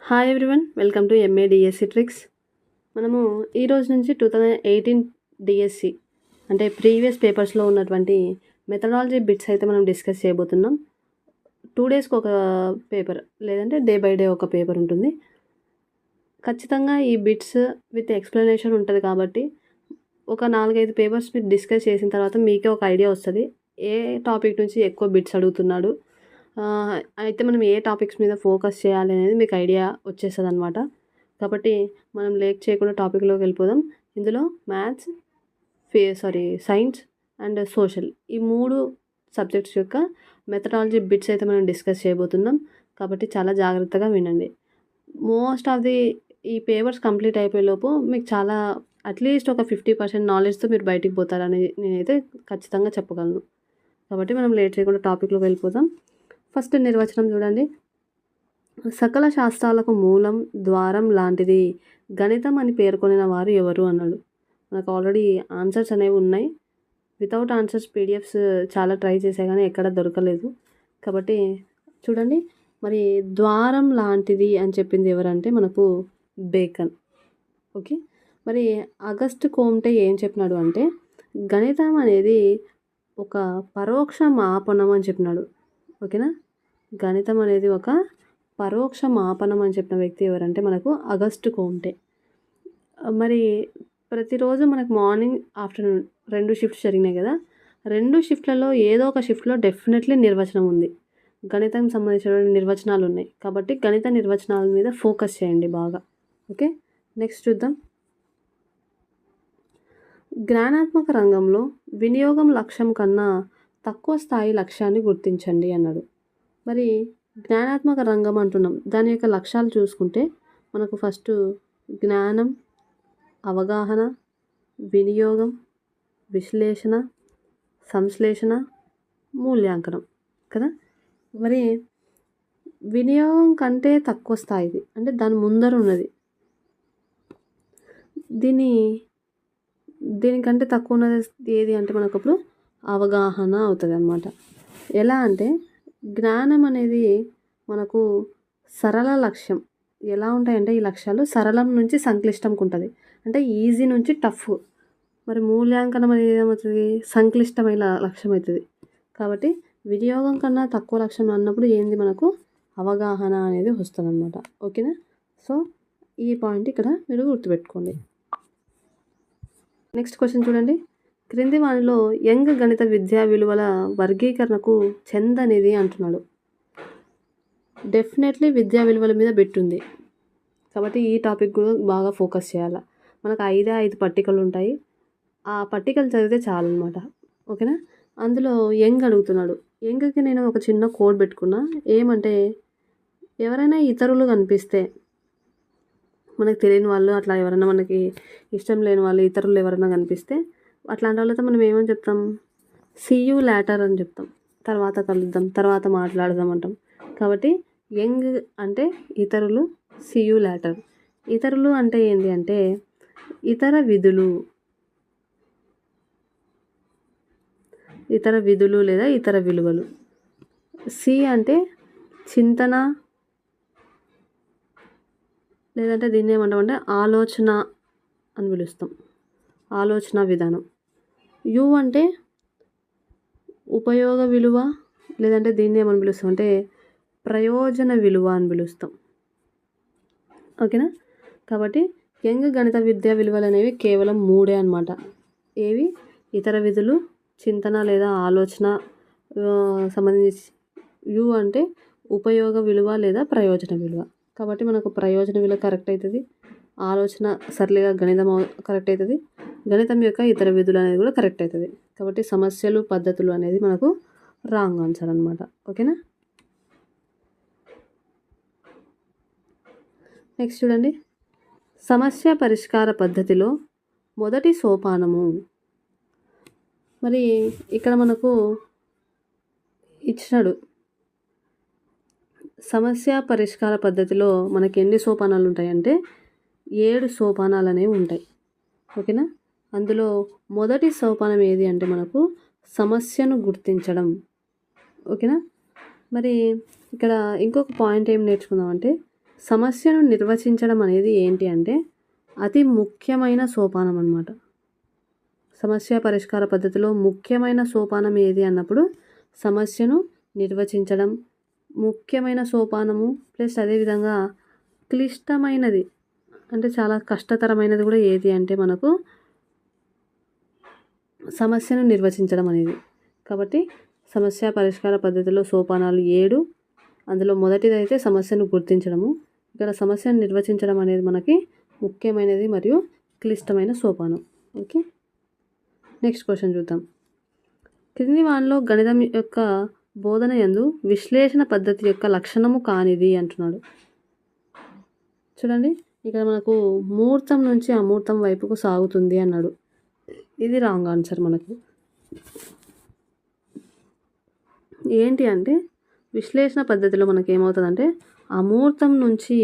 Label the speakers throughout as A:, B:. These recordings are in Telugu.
A: Hi everyone, welcome to MA DSC tricks. మనము ఈ రోజు నుంచి 2018 డిఎస్సి అంటే ప్రీవియస్ పేపర్స్లో ఉన్నటువంటి మెథడాలజీ బిట్స్ అయితే మనం డిస్కస్ చేయబోతున్నాం. 2 డేస్కి ఒక పేపర్, లేదంటే డే బై డే ఒక పేపర్ ఉంటుంది. ఖచ్చితంగా ఈ బిట్స్ విత్ ఎక్స్ప్లెనేషన్ ఉంటుంది కాబట్టి ఒక 4-5 పేపర్స్ మీరు డిస్కస్ చేసిన తర్వాత మీకే ఒక ఐడియా వస్తుంది ఏ టాపిక్ నుంచి ఎక్కువ బిట్స్ అడుగుతున్నాడు, అయితే మనం ఏ టాపిక్స్ మీద ఫోకస్ చేయాలి అనేది మీకు ఐడియా వచ్చేస్తుంది అనమాట. కాబట్టి మనం లేట్ చేయకుండా టాపిక్లోకి వెళ్ళిపోదాం. ఇందులో మ్యాథ్స్, సైన్స్ అండ్ సోషల్, ఈ 3 సబ్జెక్ట్స్ యొక్క మెథడాలజీ బిట్స్ అయితే మనం డిస్కస్ చేయబోతున్నాం. కాబట్టి చాలా జాగ్రత్తగా వినండి. మోస్ట్ ఆఫ్ ది ఈ పేపర్స్ కంప్లీట్ అయిపోయేలోపు మీకు చాలా అట్లీస్ట్ ఒక 50% నాలెడ్జ్తో మీరు బయటికి పోతారని నేనైతే ఖచ్చితంగా చెప్పగలను. కాబట్టి మనం లేట్ చేయకుండా టాపిక్లోకి వెళ్ళిపోదాం. ఫస్ట్ నిర్వచనం చూడండి. సకల శాస్త్రాలకు మూలం, ద్వారం లాంటిది గణితం అని పేర్కొనిన వారు ఎవరు అన్నాడు. మనకు ఆల్రెడీ ఆన్సర్స్ అనేవి ఉన్నాయి. వితౌట్ ఆన్సర్స్ పీడిఎఫ్స్ చాలా ట్రై చేసా కానీ ఎక్కడ దొరకలేదు. కాబట్టి చూడండి, మరి ద్వారం లాంటిది అని చెప్పింది ఎవరంటే మనకు బేకన్. ఓకే, మరి అగస్ట్ కోమ్టే ఏం చెప్పినాడు అంటే గణితం అనేది ఒక పరోక్ష మాపనం అని చెప్పినాడు. ఓకేనా, గణితం అనేది ఒక పరోక్ష మాపనం అని చెప్పిన వ్యక్తి ఎవరంటే మనకు అగస్ట్ కోమ్టే. మరి ప్రతిరోజు మనకు మార్నింగ్, ఆఫ్టర్నూన్ 2 షిఫ్ట్స్ జరిగినాయి కదా. 2 షిఫ్ట్లలో ఏదో ఒక షిఫ్ట్లో డెఫినెట్లీ నిర్వచనం ఉంది, గణితం సంబంధించిన నిర్వచనాలు ఉన్నాయి. కాబట్టి గణిత నిర్వచనాల మీద ఫోకస్ చేయండి బాగా. ఓకే, నెక్స్ట్ చూద్దాం. జ్ఞానాత్మక రంగంలో వినియోగం లక్ష్యం కన్నా తక్కువ స్థాయి లక్ష్యాన్ని గుర్తించండి అన్నాడు. మరి జ్ఞానాత్మక రంగం అంటున్నాం, దాని యొక్క లక్ష్యాలు చూసుకుంటే మనకు ఫస్ట్ జ్ఞానం, అవగాహన, వినియోగం, విశ్లేషణ, సంశ్లేషణ, మూల్యాంకనం కదా. మరి వినియోగం కంటే తక్కువ స్థాయిది అంటే దాని ముందర ఉన్నది, దీనికంటే తక్కువ ఉన్నది ఏది అంటే మనకు అప్పుడు అవగాహన అవుతుంది అన్నమాట. ఎలా అంటే జ్ఞానం అనేది మనకు సరళ లక్ష్యం. ఎలా ఉంటాయంటే ఈ లక్ష్యాలు సరళం నుంచి సంక్లిష్టంకి ఉంటుంది, అంటే ఈజీ నుంచి టఫ్. మరి మూల్యాంకనం అనేది ఏమవుతుంది, సంక్లిష్టమైన లక్ష్యం అవుతుంది. కాబట్టి వినియోగం కన్నా తక్కువ లక్ష్యం అన్నప్పుడు ఏంది, మనకు అవగాహన అనేది వస్తుంది అన్నమాట. ఓకేనా, సో ఈ పాయింట్ ఇక్కడ మీరు గుర్తుపెట్టుకోండి. నెక్స్ట్ క్వశ్చన్ చూడండి. క్రింది వానిలో యంగ్ గణిత విద్యా విలువల వర్గీకరణకు చెందనిది అంటున్నాడు. డెఫినెట్లీ విద్యా విలువల మీద బెట్టుంది కాబట్టి ఈ టాపిక్ కూడా బాగా ఫోకస్ చేయాలి. మనకు 5 పట్టికలు ఉంటాయి, ఆ పట్టికలు చదివితే చాలన్నమాట. ఓకేనా, అందులో యంగ్ అడుగుతున్నాడు. యంగ్కి నేను ఒక చిన్న కోడ్ పెట్టుకున్నా, ఏమంటే ఎవరైనా ఇతరులు కనిపిస్తే, మనకు తెలియని వాళ్ళు అట్లా ఎవరైనా మనకి ఇష్టం లేని వాళ్ళు ఇతరులు ఎవరైనా కనిపిస్తే అట్లాంటి వాళ్ళతో మనం ఏమని చెప్తాం, సీ యూ లేటర్ అని చెప్తాం. తర్వాత కలుద్దాం, తర్వాత మాట్లాడదాం అంటాం. కాబట్టి యంగ్ అంటే ఇతరులు, సీ యూ లేటర్. ఇతరులు అంటే ఏంటి అంటే ఇతర విధులు లేదా ఇతర విలువలు. సి అంటే చింతన, లేదంటే దీన్ని ఏమంటామంటే ఆలోచన అని పిలుస్తాం, ఆలోచన విధానం. యు అంటే ఉపయోగ విలువ, లేదంటే దీన్ని ఏమని పిలుస్తాం అంటే ప్రయోజన విలువ అని పిలుస్తాం. ఓకేనా, కాబట్టి యంగ్ గణిత విద్యా విలువలు అనేవి కేవలం 3 అన్నమాట. ఏవి, ఇతర విధులు, చింతన లేదా ఆలోచన సంబంధించి. యు అంటే ఉపయోగ విలువ లేదా ప్రయోజన విలువ. కాబట్టి మనకు ప్రయోజన విలువ కరెక్ట్ అవుతుంది, ఆలోచన సరళిగా గణితం కరెక్ట్ అవుతుంది, గణితం యొక్క ఇతర విధులు అనేది కూడా కరెక్ట్ అవుతుంది. కాబట్టి సమస్యలు, పద్ధతులు అనేది మనకు రాంగ్ ఆన్సర్ అనమాట. ఓకేనా, నెక్స్ట్ చూడండి. సమస్య పరిష్కార పద్ధతిలో మొదటి సోపానము. మరి ఇక్కడ మనకు ఇచ్చినాడు, సమస్య పరిష్కార పద్ధతిలో మనకి ఎన్ని సోపానాలు ఉంటాయంటే 7 సోపానాలు అనేవి ఉంటాయి. ఓకేనా, అందులో మొదటి సోపానం ఏది అంటే మనకు సమస్యను గుర్తించడం. ఓకేనా, మరి ఇక్కడ ఇంకొక పాయింట్ ఏం నేర్చుకుందామంటే సమస్యను నిర్వచించడం అనేది ఏంటి అంటే అతి ముఖ్యమైన సోపానం అన్నమాట. సమస్య పరిష్కార పద్ధతిలో ముఖ్యమైన సోపానం ఏది అన్నప్పుడు సమస్యను నిర్వచించడం ముఖ్యమైన సోపానము. ప్లస్ అదేవిధంగా క్లిష్టమైనది అంటే చాలా కష్టతరమైనది కూడా ఏది అంటే మనకు సమస్యను నిర్వచించడం అనేది. కాబట్టి సమస్య పరిష్కార పద్ధతిలో సోపానాలు 7. అందులో మొదటిదైతే సమస్యను గుర్తించడము. ఇక్కడ సమస్యను నిర్వచించడం అనేది మనకి ముఖ్యమైనది మరియు క్లిష్టమైన సోపానం. ఓకే, నెక్స్ట్ క్వశ్చన్ చూద్దాం. క్రింది వానిలో గణితం యొక్క బోధన యందు విశ్లేషణ పద్ధతి యొక్క లక్షణము కానిది అంటున్నాడు. చూడండి, ఇక్కడ మనకు ముహూర్తం నుంచి అమూర్తం వైపుకు సాగుతుంది అన్నాడు. ఇది రాంగ్ ఆన్సర్. మనకు ఏంటి అంటే విశ్లేషణ పద్ధతిలో మనకి ఏమవుతుందంటే అమూర్తం నుంచి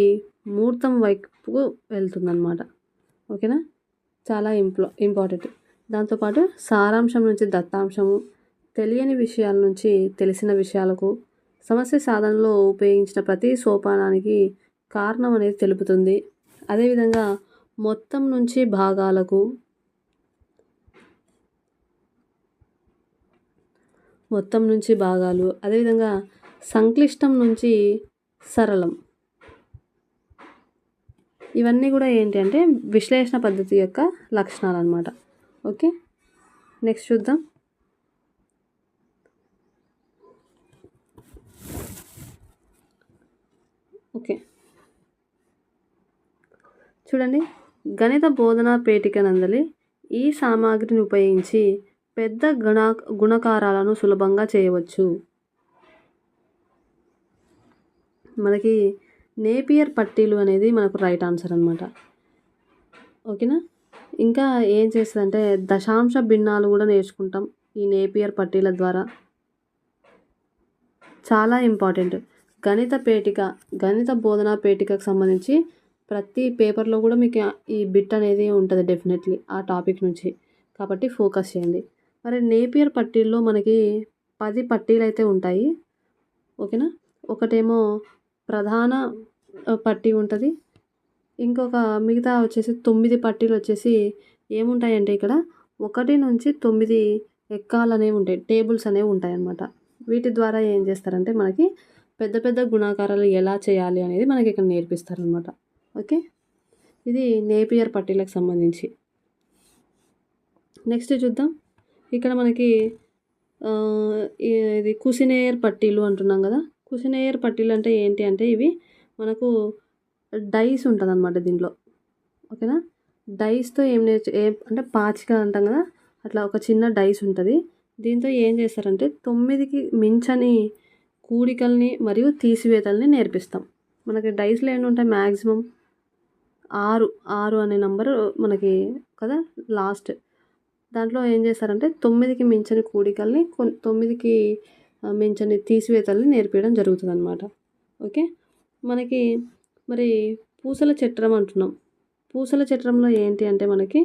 A: మూర్తం వైపుకు వెళ్తుందన్నమాట. ఓకేనా, చాలా ఇంపార్టెంట్. దాంతోపాటు సారాంశం నుంచి దత్తాంశము, తెలియని విషయాల నుంచి తెలిసిన విషయాలకు, సమస్య సాధనలో ఉపయోగించిన ప్రతి సోపానానికి కారణం అనేది తెలుపుతుంది. అదేవిధంగా మొత్తం నుంచి భాగాలకు, మొత్తం నుంచి భాగాలు, అదేవిధంగా సంక్లిష్టం నుంచి సరళం, ఇవన్నీ కూడా ఏంటి అంటే విశ్లేషణ పద్ధతి యొక్క లక్షణాలు అన్నమాట. ఓకే, నెక్స్ట్ చూద్దాం. ఓకే, చూడండి, గణిత బోధనా పేటిక నందలి ఈ సామాగ్రిని ఉపయోగించి పెద్ద గుణకారాలను సులభంగా చేయవచ్చు. మనకి నేపియర్ పట్టీలు అనేది మనకు రైట్ ఆన్సర్ అనమాట. ఓకేనా, ఇంకా ఏం చేస్తుందంటే దశాంశ భిన్నాలు కూడా నేర్చుకుంటాం ఈ నేపియర్ పట్టీల ద్వారా. చాలా ఇంపార్టెంట్. గణిత బోధనా పేటికకు సంబంధించి ప్రతి పేపర్లో కూడా మీకు ఈ బిట్ అనేది ఉంటుంది డెఫినెట్లీ ఆ టాపిక్ నుంచి. కాబట్టి ఫోకస్ చేయండి. మరి నేపియర్ పట్టీల్లో మనకి 10 పట్టీలు అయితే ఉంటాయి. ఓకేనా, ఒకటేమో ప్రధాన పట్టీ ఉంటుంది. ఇంకొక మిగతా వచ్చేసి 9 పట్టీలు వచ్చేసి ఏముంటాయంటే ఇక్కడ 1 నుంచి 9 ఎక్కాలు అనేవి ఉంటాయి, టేబుల్స్ అనేవి ఉంటాయి అన్నమాట. వీటి ద్వారా ఏం చేస్తారంటే మనకి పెద్ద పెద్ద గుణాకారాలు ఎలా చేయాలి అనేది మనకి ఇక్కడ నేర్పిస్తారనమాట. ఓకే, ఇది నేపియర్ పట్టీలకు సంబంధించి. నెక్స్ట్ చూద్దాం. ఇక్కడ మనకి ఇది కుసినేయర్ పట్టీలు అంటున్నాం కదా. కుసినేయర్ పట్టీలు అంటే ఏంటి అంటే ఇవి మనకు డైస్ ఉంటుంది అనమాట దీంట్లో. ఓకేనా, డైస్తో ఏం అంటే పాచిక అంటాం కదా, అట్లా ఒక చిన్న డైస్ ఉంటుంది. దీంతో ఏం చేస్తారంటే 9కి మించని కూడికల్ని మరియు తీసివేతల్ని నేర్పిస్తాం. మనకి డైస్లో ఏంటంటాయి మ్యాక్సిమం 6 అనే నంబరు మనకి కదా లాస్ట్. దాంట్లో ఏం చేస్తారంటే 9కి మించని కూడికల్ని 9కి మించని తీసివేతల్ని నేర్పించడం జరుగుతుంది అనమాట. ఓకే, మనకి మరి పూసల చట్రం అంటున్నాం. పూసల చట్రంలో ఏంటి అంటే మనకి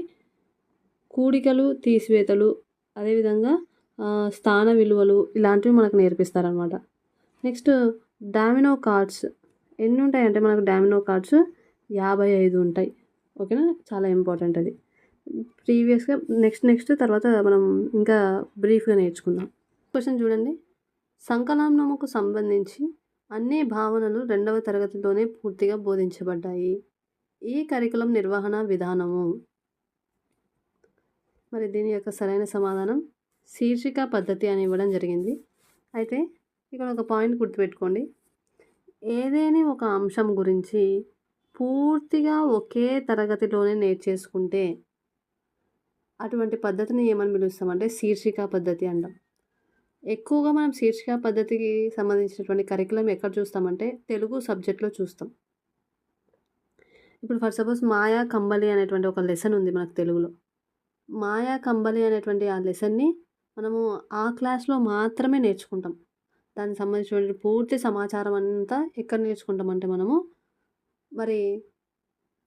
A: కూడికలు తీసివేతలు అదేవిధంగా స్థాన విలువలు ఇలాంటివి మనకు నేర్పిస్తారనమాట. నెక్స్ట్ డామినో కార్డ్స్ ఎన్ని ఉంటాయంటే మనకు డామినో కార్డ్స్ 55 ఉంటాయి. ఓకేనా, చాలా ఇంపార్టెంట్ అది. ప్రీవియస్గా నెక్స్ట్ తర్వాత మనం ఇంకా బ్రీఫ్గా నేర్చుకుందాం. క్వశ్చన్ చూడండి. సంకలనముకు సంబంధించి అన్ని భావనలు 2వ తరగతిలోనే పూర్తిగా బోధించబడ్డాయి. ఈ కరికులం నిర్వహణ విధానము. మరి దీని యొక్క సరైన సమాధానం శీర్షిక పద్ధతి అని ఇవ్వడం జరిగింది. అయితే ఇక్కడ ఒక పాయింట్ గుర్తుపెట్టుకోండి. ఏదేని ఒక అంశం గురించి పూర్తిగా ఒకే తరగతిలోనే నేర్చేసుకుంటే అటువంటి పద్ధతిని ఏమని పిలుస్తామంటే శీర్షిక పద్ధతి అంటాం. ఎక్కువగా మనం శీర్షిక పద్ధతికి సంబంధించినటువంటి కరికులం ఎక్కడ చూస్తామంటే తెలుగు సబ్జెక్ట్లో చూస్తాం. ఇప్పుడు ఫర్ సపోజ్ మాయా కంబలి అనేటువంటి ఒక లెసన్ ఉంది మనకు తెలుగులో. మాయా కంబలి అనేటువంటి ఆ లెసన్ని మనము ఆ క్లాస్లో మాత్రమే నేర్చుకుంటాం. దానికి సంబంధించినటువంటి పూర్తి సమాచారం అంతా ఎక్కడ నేర్చుకుంటామంటే మనము మరి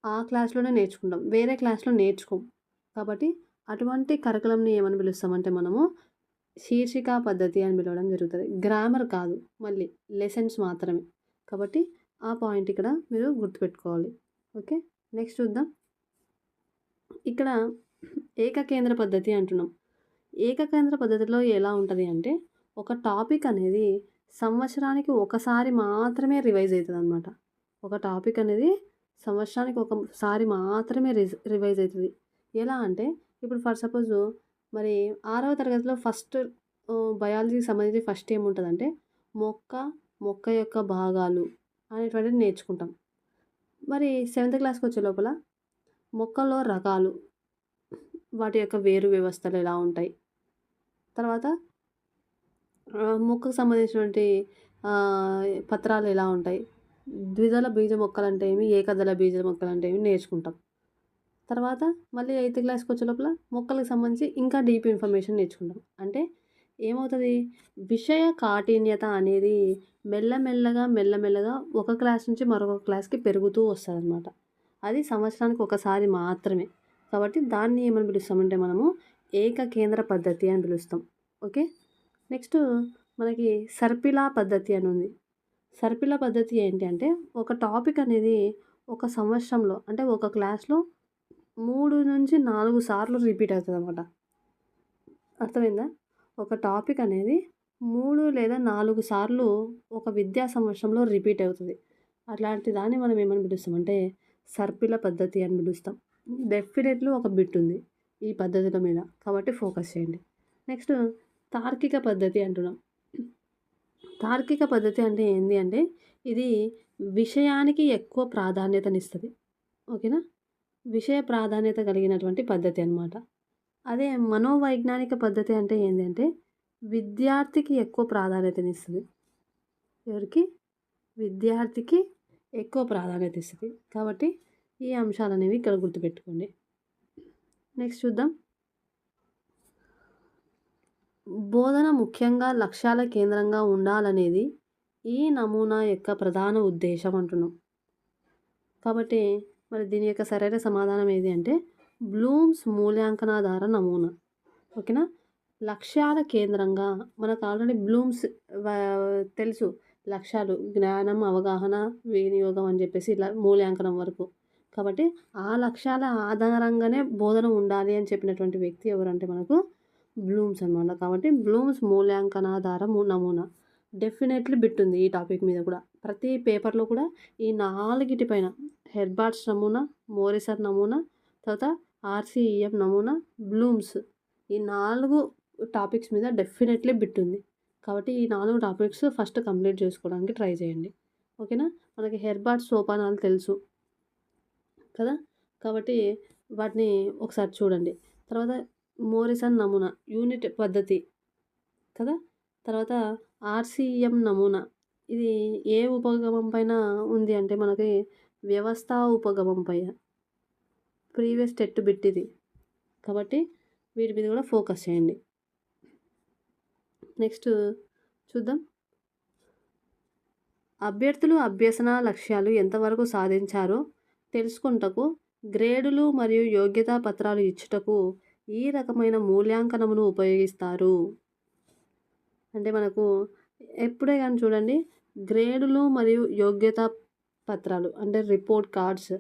A: ఆ క్లాస్లోనే నేర్చుకుంటాం, వేరే క్లాస్లో నేర్చుకోం. కాబట్టి అటువంటి కరికులంని ఏమని పిలుస్తామంటే మనము శీర్షిక పద్ధతి అని పిలవడం జరుగుతుంది. గ్రామర్ కాదు, మళ్ళీ లెసన్స్ మాత్రమే. కాబట్టి ఆ పాయింట్ ఇక్కడ మీరు గుర్తుపెట్టుకోవాలి. ఓకే. నెక్స్ట్ చూద్దాం. ఇక్కడ ఏకకేంద్ర పద్ధతి అంటున్నాం. ఏకకేంద్ర పద్ధతిలో ఎలా ఉంటది అంటే, ఒక టాపిక్ అనేది సంవత్సరానికి ఒకసారి మాత్రమే రివైజ్ అయితదనమాట. ఒక టాపిక్ అనేది సంవత్సరానికి ఒకసారి మాత్రమే రివైజ్ అయితది. ఎలా అంటే, ఇప్పుడు ఫర్ సపోజు మరి 6వ తరగతిలో ఫస్ట్ బయాలజీకి సంబంధించి ఫస్ట్ ఏముంటదంటే, మొక్క, మొక్క యొక్క భాగాలు అనేటువంటిది నేర్చుకుంటాం. మరి 7th క్లాస్‌కొచ్చే లోపల మొక్కల్లో రకాలు, వాటి యొక్క వేరు వ్యవస్థలు ఎలా ఉంటాయి, తర్వాత మొక్కకు సంబంధించినటువంటి పత్రాలు ఎలా ఉంటాయి, ద్విదళ బీజ మొక్కలంటే ఏమి, ఏకదళ బీజ మొక్కలంటే ఏమి నేర్చుకుంటాం. తర్వాత మళ్ళీ 8th క్లాస్‌కొచ్చే లోపల మొక్కలకు సంబంధించి ఇంకా డీప్ ఇన్ఫర్మేషన్ నేర్చుకుంటాం. అంటే ఏమవుతది, విషయ కాఠిన్యత అనేది మెల్లమెల్లగా ఒక క్లాస్ నుంచి మరొక క్లాస్‌కి పెరుగుతూ వస్తదనమాట. అది సంవత్సరానికి ఒకసారి మాత్రమే. కాబట్టి దాన్ని ఏమని పిలుస్తామంటే మనము ఏకకేంద్ర పద్ధతి అని పిలుస్తాం. ఓకే. నెక్స్ట్ మనకి సర్పిలా పద్ధతి అని ఉంది. సర్పిలా పద్ధతి ఏంటి అంటే, ఒక టాపిక్ అనేది ఒక సంవత్సరంలో అంటే ఒక క్లాస్‌లో 3-4 సార్లు రిపీట్ అవుతదనమాట. అర్థమైందా? ఒక టాపిక్ అనేది 3 లేదా 4 సార్లు ఒక విద్యా సంవత్సరంలో రిపీట్ అవుతది. అట్లాంటి దాన్ని మనం ఏమని పిలుస్తామంటే సర్పిల పద్ధతి అని పిలుస్తాం. డెఫినెట్‌లీ ఒక బిట్ ఉంది ఈ పద్ధతుల మీద. కాబట్టి ఫోకస్ చేయండి. నెక్స్ట్ తార్కిక పద్ధతి అంటున్నాం. తార్కిక పద్ధతి అంటే ఏంది అంటే, ఇది విషయానికి ఎక్కువ ప్రాధాన్యతనిస్తది. ఓకేనా? విషయ ప్రాధాన్యత కలిగినటువంటి పద్ధతి అనమాట. అదే మనోవైజ్ఞానిక పద్ధతి అంటే ఏంది అంటే, విద్యార్థికి ఎక్కువ ప్రాధాన్యతనిస్తది. ఎవరికి? విద్యార్థికి ఎక్కువ ప్రాధాన్యత ఇస్తది. కాబట్టి ఈ అంశాలనేవి ఇక్కడ గుర్తుపెట్టుకోండి. నెక్స్ట్ చూద్దాం. బోధన ముఖ్యంగా లక్ష్యాల కేంద్రంగా ఉండాలనేది ఈ నమూనా యొక్క ప్రధాన ఉద్దేశం అంటున్నాం. కాబట్టి మరి దీని యొక్క సరైన సమాధానం ఏది అంటే, బ్లూమ్స్ మూల్యాంకనాధార నమూనా. ఓకేనా? లక్ష్యాల కేంద్రంగా మనకు ఆల్రెడీ బ్లూమ్స్ తెలుసు. లక్ష్యాలు జ్ఞానం, అవగాహన, వినియోగం అని చెప్పేసి ఇలా మూల్యాంకనం వరకు. కాబట్టి ఆ లక్ష్యాల ఆధారంగానే బోధన ఉండాలి అని చెప్పినటువంటి వ్యక్తి ఎవరంటే మనకు బ్లూమ్స్ అనమాట. కాబట్టి బ్లూమ్స్ మూల్యాంకనాధార నమూనా. డెఫినెట్లీ బిట్ ఉంది ఈ టాపిక్ మీద కూడా. ప్రతి పేపర్‌లో కూడా ఈ 4 పైన హెర్బార్ట్స్ నమూనా, మోరిసన్ నమూనా, తర్వాత ఆర్‌సీఈఎం నమూనా, బ్లూమ్స్ ఈ 4 టాపిక్స్ మీద డెఫినెట్లీ బిట్ ఉంది. కాబట్టి ఈ 4 టాపిక్స్ ఫస్ట్ కంప్లీట్ చేసుకోవడానికి ట్రై చేయండి. ఓకేనా? మనకి హెర్బార్ట్స్ సోపానాలు తెలుసు కదా! కాబట్టి వాటిని ఒకసారి చూడండి. తర్వాత మోరిసన్ నమూనా, యూనిట్ పద్ధతి కదా! తర్వాత ఆర్‌సీఎం నమూనా. ఇది ఏ ఉపగమం పైన ఉంది అంటే మనకి వ్యవస్థా ఉపగమం పైన. ప్రీవియస్ టెట్ బిట్ ఇది. కాబట్టి వీటి మీద కూడా ఫోకస్ చేయండి. నెక్స్ట్ చూద్దాం. అభ్యర్థులు అభ్యసన లక్ష్యాలు ఎంతవరకు సాధించారో తెలుసుకొనుటకు గ్రేడులు మరియు యోగ్యతా పత్రాలు ఇచ్చుటకు ఈ రకమైన మూల్యాంకనమును ఉపయోగిస్తారు. అంటే మనకు ఎప్పుడే గాని చూడండి, గ్రేడులు మరియు యోగ్యతా పత్రాలు అంటే రిపోర్ట్ కార్డ్స్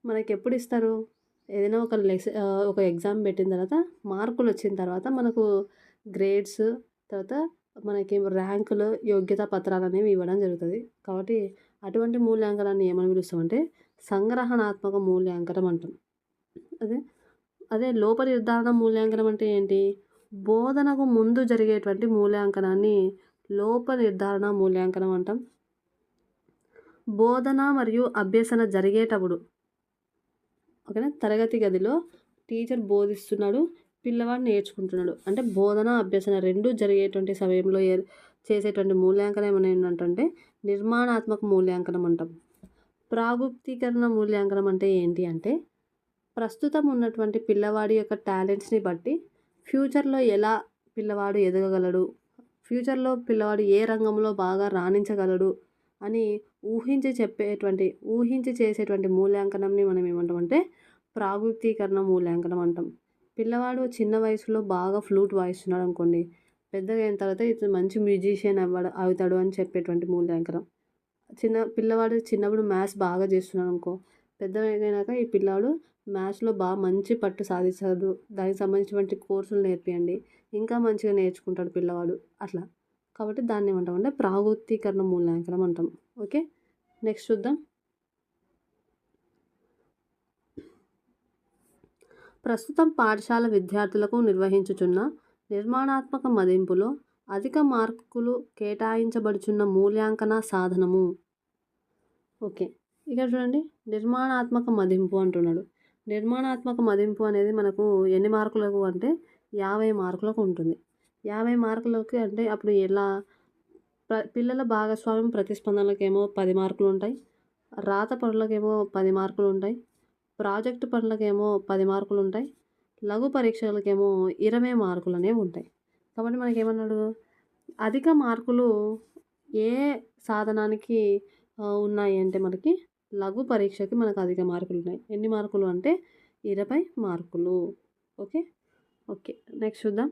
A: మనకెప్పుడు ఇస్తారు? ఏదైనా ఒక ఎగ్జామ్ పెట్టిన తర్వాత మార్కులు వచ్చిన తర్వాత మనకు గ్రేడ్స్, తర్వాత మనకి ర్యాంకులు, యోగ్యతా పత్రాలు అనేవి ఇవ్వడం జరుగుతది. కాబట్టి అటువంటి మూల్యాంకనాన్ని ఏమని పిలుస్తామంటే సంగ్రహణాత్మక మూల్యాంకనం అంటాం. అదే అదే లోప నిర్ధారణ మూల్యాంకనం అంటే ఏంటి? బోధనకు ముందు జరిగేటువంటి మూల్యాంకనాన్ని లోప నిర్ధారణ మూల్యాంకనం అంటాం. బోధన మరియు అభ్యసన జరిగేటప్పుడు ఓకేనా, తరగతి గదిలో టీచర్ బోధిస్తున్నాడు, పిల్లవాడు నేర్చుకుంటున్నాడు. అంటే బోధన, అభ్యసన 2 జరిగేటువంటి సమయంలో చేసేటువంటి మూల్యాంకనం ఏమంటే నిర్మాణాత్మక మూల్యాంకనం అంటాం. ప్రాగుప్తీకరణ మూల్యాంకనం అంటే ఏంటి అంటే, ప్రస్తుతం ఉన్నటువంటి పిల్లవాడి యొక్క టాలెంట్స్‌ని బట్టి ఫ్యూచర్‌లో ఎలా పిల్లవాడు ఎదగగలడు, ఫ్యూచర్‌లో పిల్లవాడు ఏ రంగంలో బాగా రాణించగలడు అని ఊహించి చేసేటువంటి మూల్యాంకనంని మనం ఏమంటామంటే ప్రాగుప్తీకరణ మూల్యాంకనం అంటాం. పిల్లవాడు చిన్న వయసులో బాగా ఫ్లూట్ వాయిస్తున్నాడు అనుకోండి, పెద్దగా అయిన తర్వాత ఇతను మంచి మ్యూజిషియన్ అవుతాడు అని చెప్పేటువంటి మూల్యాంకనం. పిల్లవాడు చిన్నప్పుడు మ్యాథ్స్ బాగా చేస్తున్నాడు అనుకో, పెద్దగయినాక ఈ పిల్లాడు మ్యాథ్స్‌లో మంచి పట్టు సాధిస్తాడు. దానికి సంబంధించినటువంటి కోర్సులు నేర్పియండి. ఇంకా మంచిగా నేర్చుకుంటాడు పిల్లవాడు అట్లా. కాబట్టి దాన్నేమంటామంటే ప్రాగోత్తీకరణ మూల్యాంకనం అంటాం. ఓకే. నెక్స్ట్ చూద్దాం. ప్రస్తుతం పాఠశాల విద్యార్థులకు నిర్వహించుచున్న నిర్మాణాత్మక మదింపులో అధిక మార్కులు కేటాయించబడుచున్న మూల్యాంకన సాధనము. ఓకే. ఇక్కడ చూడండి, నిర్మాణాత్మక మదింపు అంటున్నాడు. నిర్మాణాత్మక మదింపు అనేది మనకు ఎన్ని మార్కులకు అంటే 50 మార్కులకు ఉంటుంది. 50 మార్కులకి అంటే అప్పుడు ఎలా పిల్లల భాగస్వామ్యం ప్రతిస్పందనలకేమో 10 మార్కులు ఉంటాయి. రాత పనులకేమో 10 మార్కులు ఉంటాయి. ప్రాజెక్ట్ పనులకేమో 10 మార్కులు ఉంటాయి. లఘు పరీక్షలకేమో 20 మార్కులు అనేవి ఉంటాయి. కాబట్టి మనకేమన్నాడు, అధిక మార్కులు ఏ సాధనానికి ఉన్నాయి అంటే మనకి లఘు పరీక్షకి మనకు అధిక మార్కులు ఉన్నాయి. ఎన్ని మార్కులు అంటే 20 మార్కులు. ఓకే. ఓకే. నెక్స్ట్ చూద్దాం.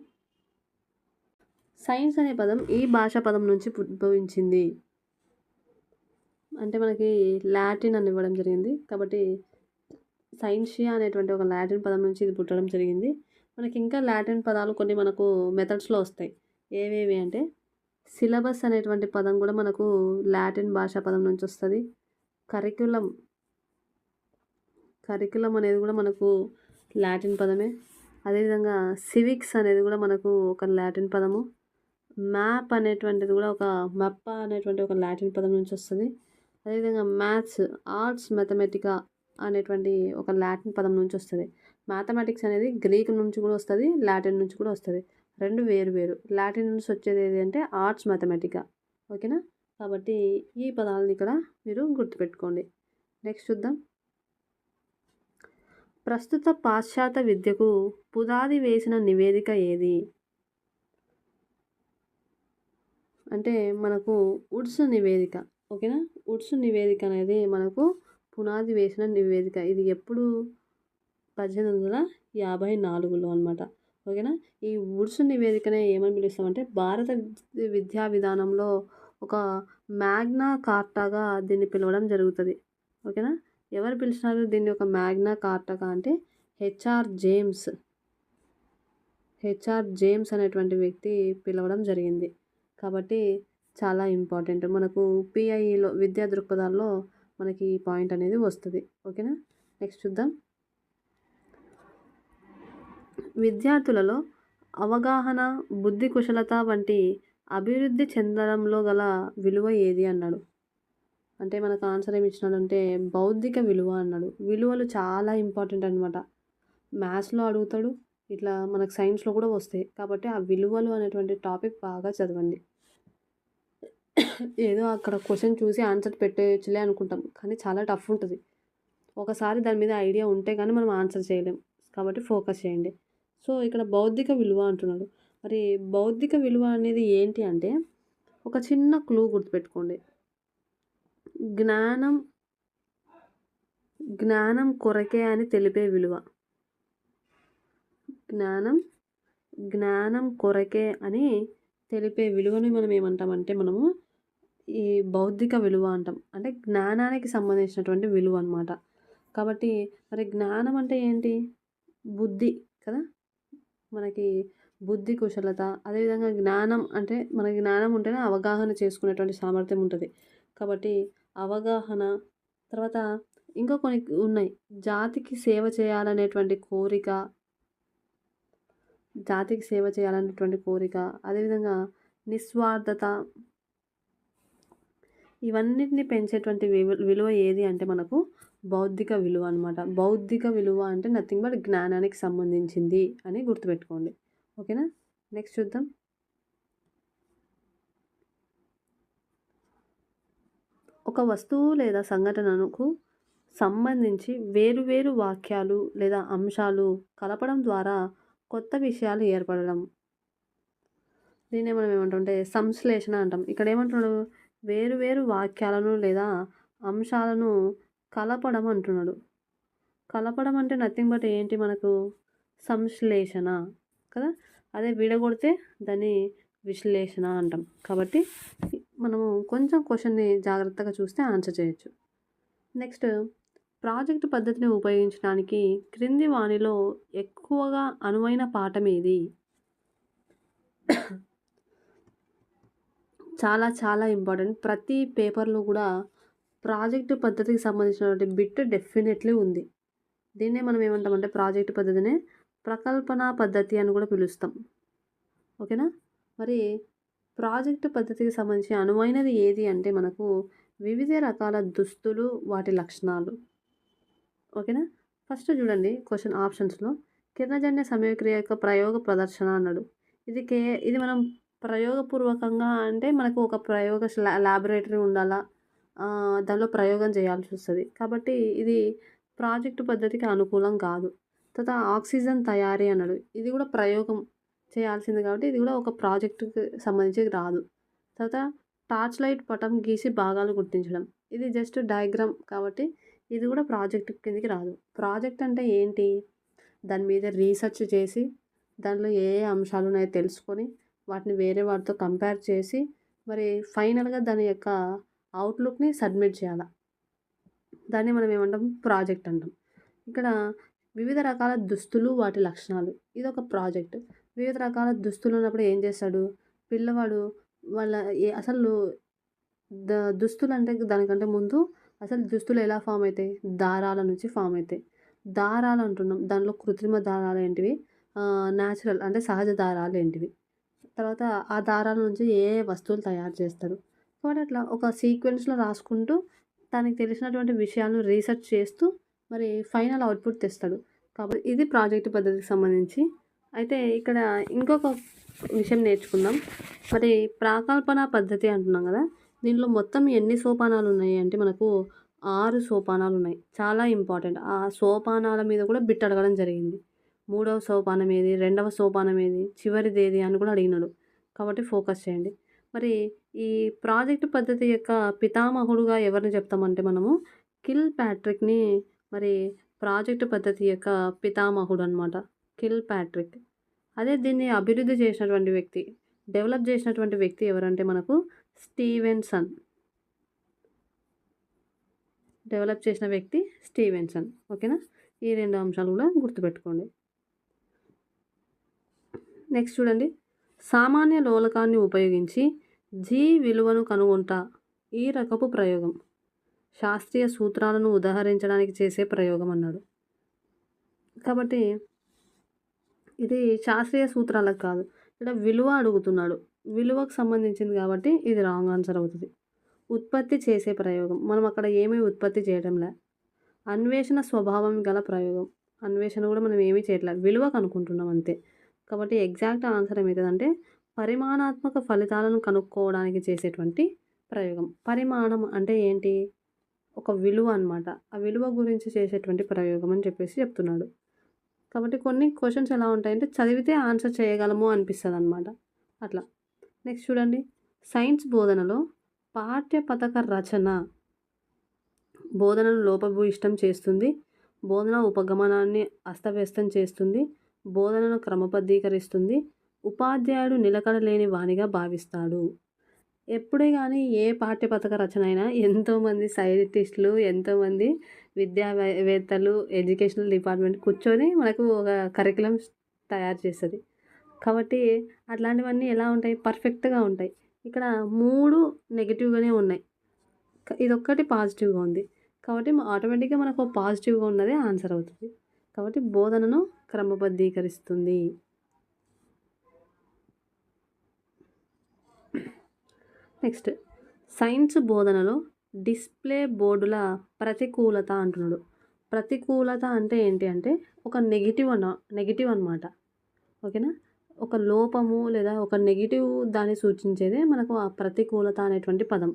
A: సైన్స్ అనే పదం ఈ భాషా పదం నుంచి ఉద్భవించింది అంటే మనకి లాటిన్ అని ఇవ్వడం జరిగింది. కాబట్టి సైన్షియా అనేటువంటి ఒక లాటిన్ పదం నుంచి ఇది పుట్టడం జరిగింది. మనకి ఇంకా లాటిన్ పదాలు కొన్ని మనకు మెథడ్స్లో వస్తాయి. ఏవేవి అంటే సిలబస్ అనేటువంటి పదం కూడా మనకు లాటిన్ భాషా పదం నుంచి వస్తుంది. కరికులం అనేది కూడా మనకు లాటిన్ పదమే. అదేవిధంగా సివిక్స్ అనేది కూడా మనకు ఒక లాటిన్ పదము. మ్యాప్ అనేటువంటిది కూడా మెప్ప అనేటువంటి ఒక లాటిన్ పదం నుంచి వస్తుంది. అదేవిధంగా మ్యాథ్స్, ఆర్ట్స్, మ్యాథమెటికా అనేటువంటి ఒక లాటిన్ పదం నుంచి వస్తుంది. మ్యాథమెటిక్స్ అనేది గ్రీక్ నుంచి కూడా వస్తుంది, లాటిన్ నుంచి కూడా వస్తుంది. రెండు వేరు. లాటిన్ నుంచి వచ్చేది ఏది అంటే ఆర్ట్స్, మ్యాథమెటికా. ఓకేనా. కాబట్టి ఈ పదాలను ఇక్కడ మీరు గుర్తుపెట్టుకోండి. నెక్స్ట్ చూద్దాం. ప్రస్తుత పాశ్చాత్య విద్యకు పునాది వేసిన నివేదిక ఏది అంటే మనకు వుడ్స్ నివేదిక. ఓకేనా. వుడ్స్ నివేదిక అనేది మనకు పునాది వేసిన నివేదిక. ఇది ఎప్పుడు 1854లో అనమాట. ఓకేనా. ఈ వుడ్స్ నివేదికనే ఏమని పిలుస్తామంటే భారత విద్యా విధానంలో ఒక మ్యాగ్నా కార్టాగా దీన్ని పిలవడం జరుగుతుంది. ఓకేనా. ఎవరు పిలిచినారు దీన్ని ఒక మ్యాగ్నా కార్టాగా అంటే హెచ్ఆర్ జేమ్స్ అనేటువంటి వ్యక్తి పిలవడం జరిగింది. కాబట్టి చాలా ఇంపార్టెంట్. మనకు పిఐఈలో విద్యా దృక్పథాల్లో మనకి ఈ పాయింట్ అనేది వస్తుంది. ఓకేనా. నెక్స్ట్ చూద్దాం. విద్యార్థులలో అవగాహన, బుద్ధి కుశలత వంటి అభివృద్ధి చెందడంలో గల విలువ ఏది అన్నాడు. అంటే మనకు ఆన్సర్ ఏమి ఇచ్చినాడంటే బౌద్ధిక విలువ అన్నాడు. విలువలు చాలా ఇంపార్టెంట్ అనమాట. మ్యాథ్స్లో అడుగుతాడు, ఇట్లా మనకు సైన్స్లో కూడా వస్తాయి. కాబట్టి ఆ విలువలు అనేటువంటి టాపిక్ బాగా చదవండి. ఏదో అక్కడ క్వశ్చన్ చూసి ఆన్సర్ పెట్టేయచ్చులే అనుకుంటాం, కానీ చాలా టఫ్ ఉంటుంది. ఒకసారి దాని మీద ఐడియా ఉంటే కానీ మనం ఆన్సర్ చేయలేం. కాబట్టి ఫోకస్ చేయండి. సో ఇక్కడ బౌద్ధిక విలువ అంటున్నాడు. మరి బౌద్ధిక విలువ అనేది ఏంటి అంటే ఒక చిన్న క్లూ గుర్తుపెట్టుకోండి. జ్ఞానం కొరకే అని తెలిపే విలువ. జ్ఞానం కొరకే అని తెలిపే విలువని మనం ఏమంటామంటే మనము ఈ బౌద్ధిక విలువ అంటాం. అంటే జ్ఞానానికి సంబంధించినటువంటి విలువ అనమాట. కాబట్టి మరి జ్ఞానం అంటే ఏంటి? బుద్ధి కదా. మనకి బుద్ధి కుశలత. అదేవిధంగా జ్ఞానం అంటే మనకి జ్ఞానం ఉంటేనే అవగాహన చేసుకునేటువంటి సామర్థ్యం ఉంటుంది. కాబట్టి అవగాహన, తర్వాత ఇంకా కొన్ని ఉన్నాయి. జాతికి సేవ చేయాలనేటువంటి కోరిక, అదేవిధంగా నిస్వార్థత, ఇవన్నిటిని పెంచేటువంటి విలువ ఏది అంటే మనకు బౌద్ధిక విలువ అనమాట. బౌద్ధిక విలువ అంటే నథింగ్ బట్ జ్ఞానానికి సంబంధించింది అని గుర్తుపెట్టుకోండి. ఓకేనా. నెక్స్ట్ చూద్దాం. ఒక వస్తువు లేదా సంఘటనకు సంబంధించి వేరువేరు వాక్యాలు లేదా అంశాలు కలపడం ద్వారా కొత్త విషయాలు ఏర్పడడం, దీన్నే మనం ఏమంటామంటే సంశ్లేషణ అంటాం. ఇక్కడ ఏమంటున్నాడు? వేరువేరు వాక్యాలను లేదా అంశాలను కలపడం అంటున్నాడు. కలపడం అంటే నథింగ్ బట్ ఏంటి మనకు సంశ్లేషణ కదా. అదే విడగొడితే దాన్ని విశ్లేషణ అంటాం. కాబట్టి మనము కొంచెం క్వెషన్‌ని జాగ్రత్తగా చూస్తే ఆన్సర్ చేయొచ్చు. నెక్స్ట్ ప్రాజెక్ట్ పద్ధతిని ఉపయోగించడానికి క్రింది వానిలో ఎక్కువగా అనువైన పాఠమేది? చాలా చాలా ఇంపార్టెంట్. ప్రతి పేపర్‌లో గూడా ప్రాజెక్ట్ పద్ధతికి సంబంధించినటువంటి బిట్ డెఫినెట్‌లీ ఉంది. దీన్నే మనం ఏమంటామంటే ప్రాజెక్ట్ పద్ధతినే ప్రకల్పన పద్ధతి అని కూడా పిలుస్తాం. ఓకేనా? మరి ప్రాజెక్ట్ పద్ధతికి సంబంధించి అనువైనది ఏది అంటే మనకు వివిధ రకాల దుస్తులు, వాటి లక్షణాలు. ఓకేనా? ఫస్ట్ చూడండి క్వెషన్ ఆప్షన్స్‌లో కిరణజన్య సమయక్రియ యొక్క ప్రయోగ ప్రదర్శన అన్నాడు. ఇది మనం ప్రయోగపూర్వకంగా అంటే మనకు ఒక ల్యాబొరేటరీ ఉండాలా. దానిలో ప్రయోగం చేయాల్సొస్తది. కాబట్టి ఇది ప్రాజెక్ట్ పద్ధతికి అనుకూలం కాదు. తర్వాత ఆక్సిజన్ తయారీ అన్నాడు. ఇది కూడా ప్రయోగం చేయాల్సింది కాబట్టి ఇది కూడా ఒక ప్రాజెక్ట్‌కి సంబంధించి రాదు. తర్వాత టార్చ్ లైట్ పటం గీసి భాగాలు గుర్తించడం. ఇది జస్ట్ డయాగ్రామ్ కాబట్టి ఇది కూడా ప్రాజెక్ట్ కిందకి రాదు. ప్రాజెక్ట్ అంటే ఏంటి? దాని మీద రీసెర్చ్ చేసి, దాంట్లో ఏ ఏ అంశాలున్నాయో తెలుసుకొని, వాటిని వేరే వాటితో కంపేర్ చేసి, మరి ఫైనల్‌గా దాని యొక్క అవుట్‌లుక్‌ని సబ్మిట్ చేయాల. దాన్ని మనం ఏమంటాం? ప్రాజెక్ట్ అంటాం. ఇక్కడ వివిధ రకాల దుస్తులు, వాటి లక్షణాలు. ఇదొక ప్రాజెక్ట్. వివిధ రకాల దుస్తులు ఉన్నప్పుడు ఏం చేస్తాడు? పిల్లవాడు వాళ్ళ అసలు దుస్తులంటే దానికంటే ముందు అసలు దుస్తులు ఎలా ఫామ్ అయితాయి? దారాల నుంచి ఫామ్ అయితాయి. దారాలు అంటున్నాం. దాంట్లో కృత్రిమ దారాలేంటివి? న్యాచురల్ అంటే సహజ దారాలేంటివి? తర్వాత ఆ దారాల నుంచి ఏ ఏ వస్తువులు తయారు చేస్తారు? కాబట్టి అట్లా ఒక సీక్వెన్స్‌లో రాసుకుంటూ తనకి తెలిసినటువంటి విషయాలను రీసెర్చ్ చేస్తూ మరి ఫైనల్ అవుట్‌పుట్ తెస్తాడు. కాబట్టి ఇది ప్రాజెక్ట్ పద్ధతికి సంబంధించి. అయితే ఇక్కడ ఇంకొక విషయం నేర్చుకుందాం. మరి ప్రాకల్పన పద్ధతి అంటున్నాం కదా! దీనిలో మొత్తం ఎన్ని సోపానాలున్నాయి అంటే మనకు 6 సోపానాలున్నాయి. చాలా ఇంపార్టెంట్. ఆ సోపానాల మీద కూడా బిట్ అడగడం జరిగింది. మూడవ సోపానం ఏది? రెండవ సోపానం ఏది? చివరిదేది అని కూడా అడిగినాడు. కాబట్టి ఫోకస్ చేయండి. మరి ఈ ప్రాజెక్ట్ పద్ధతి యొక్క పితామహుడుగా ఎవరిని చెప్తామంటే మనము కిల్ ప్యాట్రిక్‌ని మరి ప్రాజెక్ట్ పద్ధతి యొక్క పితామహుడు అనమాట. Kill Patrick. అదే దీన్ని అభివృద్ధి చేసినటువంటి వ్యక్తి, డెవలప్ చేసినటువంటి వ్యక్తి ఎవరంటే మనకు స్టీవెన్సన్. డెవలప్ చేసిన వ్యక్తి స్టీవెన్సన్. ఓకేనా? ఈ 2 అంశాలు కూడా గుర్తుపెట్టుకోండి. నెక్స్ట్ చూడండి. సామాన్య లోలకాన్ని ఉపయోగించి జీ విలువను కనుగొంటా. ఈ రకపు ప్రయోగం. శాస్త్రీయ సూత్రాలను ఉదహరించడానికి చేసే ప్రయోగం అన్నాడు. కాబట్టి ఇది శాస్త్రీయ సూత్రాలకు కాదు. ఇక్కడ విలువ అడుగుతున్నాడు. విలువకు సంబంధించింది కాబట్టి ఇది రాంగ్ ఆన్సర్ అవుతది. ఉత్పత్తి చేసే ప్రయోగం. మనం అక్కడ ఏమీ ఉత్పత్తి చేయడంలే. అన్వేషణ స్వభావం గల ప్రయోగం. అన్వేషణ కూడా మనం ఏమీ చేయట్లే. విలువ కనుక్కుంటున్నాం అంతే. కాబట్టి ఎగ్జాక్ట్ ఆన్సర్ ఏమైతదంటే పరిమాణాత్మక ఫలితాలను కనుక్కోవడానికి చేసేటువంటి ప్రయోగం. పరిమాణం అంటే ఏంటి? ఒక విలువ అనమాట. ఆ విలువ గురించి చేసేటువంటి ప్రయోగం అని చెప్పేసి చెప్తున్నాడు. కాబట్టి కొన్ని క్వెషన్స్ ఎలా ఉంటాయంటే చదివితే ఆన్సర్ చేయగలము అనిపిస్తదనమాట. అట్లా. నెక్స్ట్ చూడండి. సైన్స్ బోధనలో పాఠ్య పథక రచన బోధనను లోపభూయిష్టం చేస్తుంది. బోధన ఉపగమనాన్ని అస్తవ్యస్తం చేస్తుంది. బోధనను క్రమబద్ధీకరిస్తుంది. ఉపాధ్యాయుడు నిలకడ లేని వానిగా భావిస్తాడు. ఎప్పుడే గానీ ఏ పాఠ్య పథక రచన అయినా ఎంతోమంది సైంటిస్టులు, ఎంతోమంది వేత్తలు, ఎడ్యుకేషనల్ డిపార్ట్మెంట్ కూర్చొని మనకు ఒక కరిక్యులమ్స్ తయారు చేస్తది. కాబట్టి అట్లాంటివన్నీ ఎలా ఉంటాయి? పర్ఫెక్ట్‌గా ఉంటాయి. ఇక్కడ 3 నెగెటివ్‌గానే ఉన్నాయి. ఇదొక్కటి పాజిటివ్‌గా ఉంది. కాబట్టి ఆటోమేటిక్‌గా మనకు పాజిటివ్‌గా ఉన్నదే ఆన్సర్ అవుతది. కాబట్టి బోధనను క్రమబద్ధీకరిస్తుంది. నెక్స్ట్ సైన్స్ బోధనలో డిస్ప్లే బోర్డుల ప్రతికూలత అంటున్నాడు. ప్రతికూలత అంటే ఏంటి అంటే ఒక నెగెటివ్ అనమాట. ఓకేనా? ఒక లోపము లేదా ఒక నెగెటివ్ దాన్ని సూచించేదే మనకు ఆ ప్రతికూలత అనేటువంటి పదం.